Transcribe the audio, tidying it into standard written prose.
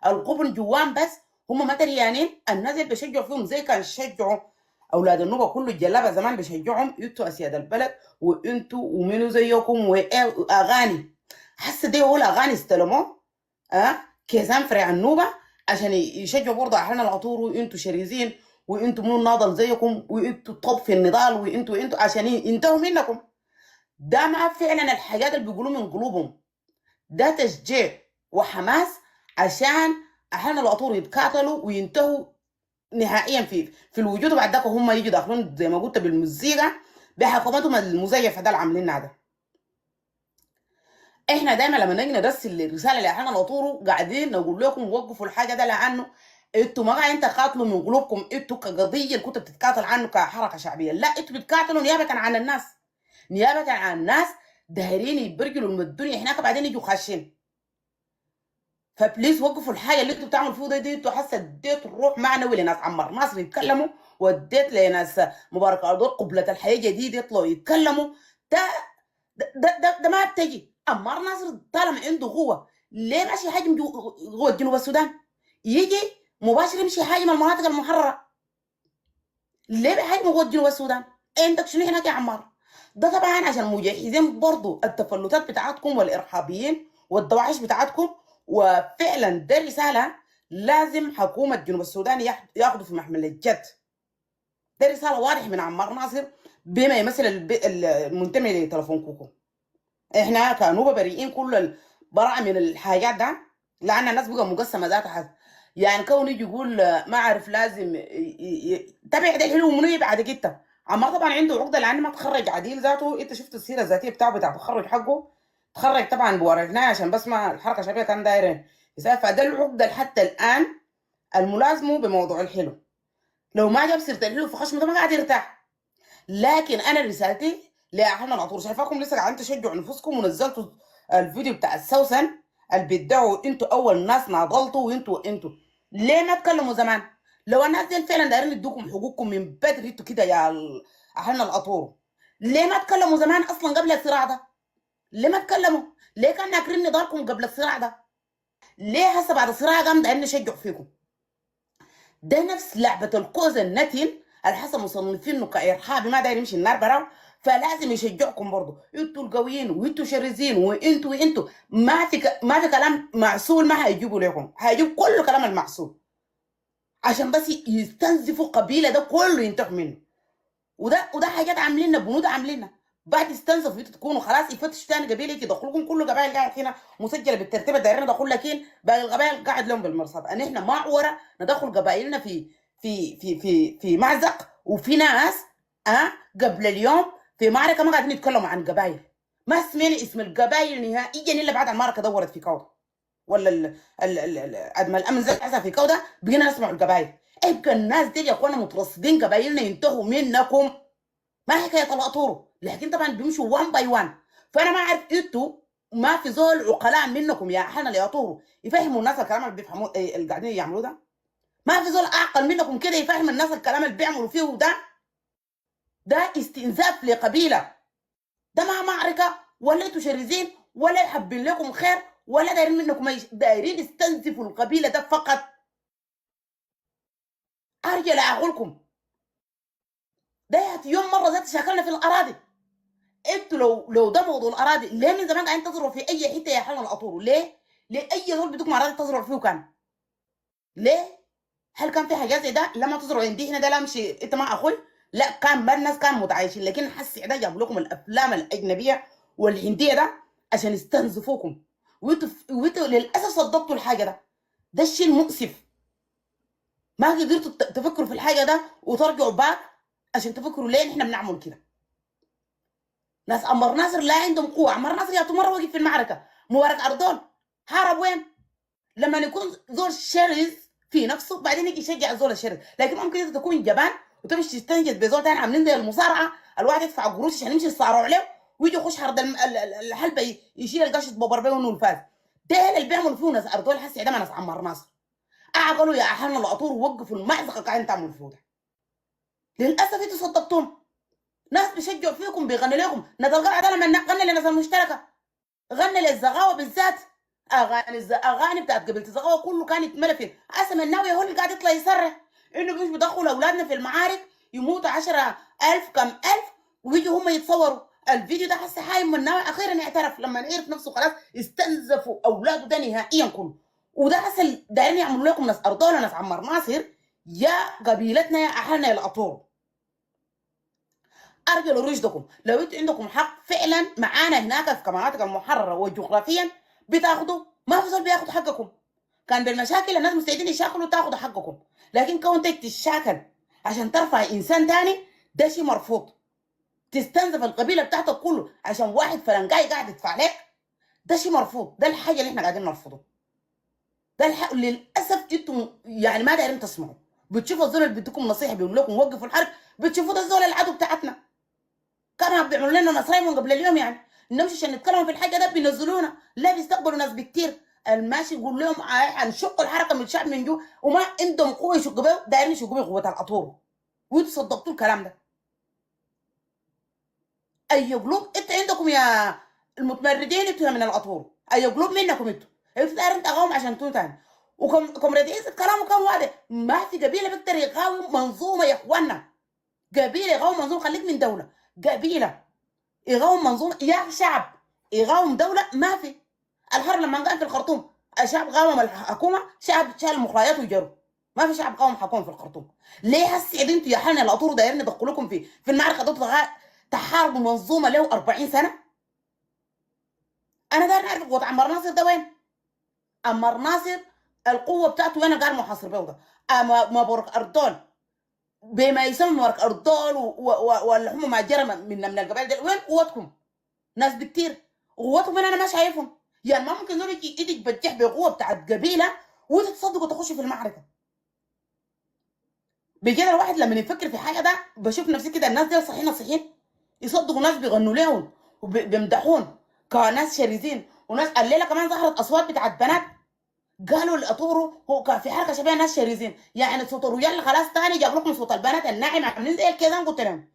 القبن جوان بس هم ما دريانين الناس اللي بيشجعوا فيهم زي كان شجعوا اولاد النوبه كله الجلابه زمان بيشجعهم انتوا اسياد البلد وانتوا ومنو زيكم واغاني. هسه دي هو الاغاني استلموه كيسان فرع النوبه عشان يشجعوا برضه احنا العطور وانتوا شريزين وانتوا منو ناضل زيكم وانتوا طب في النضال وانتوا عشان ينتهوا منكم. ده ما فعلا الحاجات اللي بيقولوا من قلوبهم، ده تشجيع وحماس عشان احنا العطور يتكاتلوا وينتهوا نهائيا في الوجود. وبعد ذاك هم يجوا داخلين زي ما قلت بالمزيكا بحكومتهم المزيفه ده اللي عاملينها ده. احنا دايما لما نيجي نرسل الرساله لاهلنا العطور قاعدين نقول لكم وقفوا الحاجه ده، لانه انتوا ما قاعدين تقاتلوا من قلوبكم انتوا كقضيه اللي كنتوا بتتقاتل عنه كحركه شعبيه، لا انتوا بتقاتلوا نيابه عن الناس، نيابه عن الناس دايرين يبرجلوا من الدنيا هناك بعدين يجوا خاشين. فبليز وقفوا الحاجه اللي انتوا بتعملوا فيه دي انتوا حاسه اديتوا الروح معنوي لناس عمار ناصر يتكلموا، واديت لناس مبارك ارض قبله الحياه جديد يطلعوا يتكلموا. ده ده ما بتجي. عمار ناصر طالما عنده قوه ليه ماشي يهاجم قوه جنوب السودان؟ يجي مباشر يمشي يهاجم المناطق المحرره. ليه بيهاجم قوه جنوب السودان؟ عندك شنو هناك يا عمار؟ ده طبعا عشان مجهزين برضو التفلتات بتاعتكم والارهابيين والدواعش بتاعتكم. وفعلا ده رساله لازم حكومه جنوب السودان ياخذوا في محمل الجد. ده رساله واضحه من عمار ناصر بما يمثل المنتمي لتلفون كوكو. احنا كنوبه بريئين كل البراءه من الحاجات ده، لان الناس بقى مقسمه ذاتها. يعني كون يجي يقول ما اعرف لازم تبع ده الحلو منو يبعد كده. عمار طبعا عنده عقده لان ما تخرج عديل ذاته. انت شفت السيره الذاتيه بتاعه بتاع التخرج حقه، تخرج طبعا بورجناه عشان بس ما الحركه الشعبيه كان دايرين يسافر. فده العقده حتى الان الملازمه بموضوع الحلو. لو ما جاب سيره الحلو في خشمه ده ما قاعد يرتاح. لكن انا رسالتي لاهلنا العطور، شايفاكم لسه قاعدين تشجعوا نفوسكم ونزلتوا الفيديو بتاع السوسن اللي بيدعوا انتوا اول ناس ناضلتوا وانتوا ليه ما تكلموا زمان؟ لو الناس دي فعلا دايرين يدوكم حقوقكم من بدري انتوا كده يا اهلنا العطور، ليه ما تكلموا زمان اصلا قبل الصراع ده؟ ليه ما تكلموا؟ ليه كان ناكرين نضالكم قبل الصراع ده؟ ليه هسه بعد الصراع قام دايرين نشجع فيكم؟ ده نفس لعبه القوس النتن اللي حسب مصنفينه كارهابي ما داير يمشي النار براو. فلازم يشجعكم برضه انتوا القويين وانتوا شرسين وانتوا ما في كلام معسول ما هيجيبوا لكم، هيجيب كل كلام المعسول عشان بس يستنزفوا القبيله ده كله ينتهوا منه. وده حاجات عاملينها بنود عاملينها بعد يستنزفوا انتوا تكونوا خلاص يفتشوا تاني قبيله يدخلوكم كل قبائل قاعد هنا مسجله بالترتيب دايرين ندخل لكن باقي القبائل قاعد لهم بالمرصاد. ان احنا ما ورا ندخل قبائلنا في مأزق. وفي ناس قبل اليوم في معركه ما قاعدين يتكلموا عن قبائل، ما سمعنا اسم القبائل نهائيا الا بعد المعركه دورت في كوضه ولا عدم الامن زي حصل في كوضه بقينا نسمع القبائل. ابقى الناس دي يا اخوانا مترصدين قبائلنا ينتهوا منكم، ما حكايه العطور. لكن طبعا بيمشوا وان باي وان. فانا ما اعرف انتوا ما في زول عقلاء منكم يا احنا اللي يعطوه يفهموا الناس الكلام اللي بيفهموه اللي قاعدين يعملوه ده. ما في زول اعقل منكم كده يفهم الناس الكلام اللي بيعملوا فيه ده استنزاف لقبيله. ده ما معركه ولا انتوا شريزين ولا يحبين لكم خير ولا دايرين منكم دايرين يستنزفوا القبيله ده فقط. ارجع لاقولكم ده ياتي يوم مره ذات شاكلنا في الاراضي. انتوا لو ده موضوع الاراضي ليه من زمان قاعدين تزرعوا في اي حته يا حلال العطور؟ ليه اي زول بدكم اراضي تزرعوا فيه كان ليه؟ هل كان في حاجات زي ده لما تزرعوا عندي هنا ده لا مش انت مع اخوي؟ لا كان ما الناس كانوا متعايشين. لكن حس ده جابوا لكم الافلام الاجنبيه والهنديه ده عشان يستنزفوكم وانتوا للاسف صدقتوا الحاجه ده الشيء المؤسف. ما قدرتوا تفكروا في الحاجه ده وترجعوا باك عشان تفكروا ليه احنا بنعمل كده. ناس عمار ناصر لا عندهم قوه. عمار ناصر يا مره وقف في المعركه. مبارك اردول هرب وين؟ لما يكون زول شرس في نفسه بعدين يجي يشجع زول الشرس. لكن ممكن انت تكون جبان وتمشي تستنجد بزول تاني عاملين زي المصارعه، الواحد يدفع قروش عشان يمشي يصارعوا عليه ويجي يخش حرد الحلبه يشيل القش ببربيه والنولفاز. ده اللي بيعملوا فيه ناس اردول حسي ده ما ناس عمار ناصر. اعقلوا يا اهلنا العطور وقفوا المأزقه قاعدين تعملوا فيه ده. للاسف انتوا صدقتوهم. ناس بيشجعوا فيكم بيغني لكم. نادى القلعه ده لما غنى للناس المشتركه غنى للزغاوه بالذات اغاني بتاعت قبيله الزغاوه كله كان يتملى فيه. اسم الناوي هو اللي قاعد يطلع يصرح انه مش بيدخلوا اولادنا في المعارك يموتوا 10,000 كم الف، ويجوا هم يتصوروا الفيديو ده. هسه حايم من الناوي اخيرا اعترف لما عرف نفسه خلاص استنزفوا اولاده ده نهائيا كله. وده هسه دايرين يعملوا لكم ناس ارضونا ناس عمار ناصر يا قبيلتنا يا اهلنا يا الاطول. ارجو رشدكم لو انتوا عندكم حق فعلا معانا هناك في مناطق المحرره وجغرافيا بتاخدوا، ما في زول بياخد حقكم. كان بالمشاكل الناس مستعدين يشاكلوا تاخدوا حقكم، لكن كون تتشاكل عشان ترفع انسان تاني ده شيء مرفوض. تستنزف القبيله بتاعتك كله عشان واحد فلنجاي قاعد يدفع لك، ده شيء مرفوض. ده الحاجه اللي احنا قاعدين نرفضه. ده للاسف انتم يعني ما دايرين تسمعوا. بتشوفوا الزول اللي بيديكم نصيحه بيقول لكم وقفوا الحرب، بتشوفوا ده الزول العدو بتاعتنا. كانوا بيعملوا لنا نصايح من قبل اليوم، يعني نمشي عشان نتكلم في الحاجه ده بينزلونا، لا بيستقبلوا ناس بكتير. الماشي يقول لهم هنشق الحركه من الشعب من جوا، وما عندهم قوه يشقوا بيه، دايرين يشقوا بيه قوه العطور. وانتوا صدقتوا الكلام ده. اي قلوب انت عندكم يا المتمردين انتوا من العطور، اي قلوب منكم انتوا دايرين تقاوم عشان تاني. وكم رئيس كلامه كان واضح، ما في قبيله بيقدر يقاوم منظومه يا اخوانا. قبيله يقاوم منظومه، خليك من دوله، قبيله يقاوم منظومه يا شعب يقاوم دوله ما في. الحرب لما كان في الخرطوم الشعب قاوم الحكومه، شعب شال مخريات وجروا. ما في شعب قاوم حكومه في الخرطوم. ليه هسه انتوا يا حنا الاطور دايرين يدخلوكم في المعركه ضد تحاربوا منظومه له 40 سنه؟ انا داير اعرف قوه عمار ناصر ده وين؟ عمار ناصر القوه بتاعته وين قاعد محاصر بيه ده؟ ما برك اردول بما يسمى مبارك اردول واللي هم ماجره من القبائل دي، وين قوتكم؟ ناس بكتير قوتهم انا ما شايفهم. يعني ما ممكن دول يجي ايدك بتجح بقوه بتاعت قبيله وتتصدقوا تخشوا في المعركه. بكده الواحد لما يفكر في حاجه ده بشوف نفسي كده الناس دي صحيين يصدقوا ناس بيغنوا لهم وبيمدحون كناس شريزين. وناس الليله كمان ظهرت اصوات بتاعت بنات قالوا الاطورو هو كان في حركه شبيهه ناس شريزين، يعني صوت الرجال خلاص تاني جاب لكم صوت البنات الناعم عاملين زي الكيزان. قلت لهم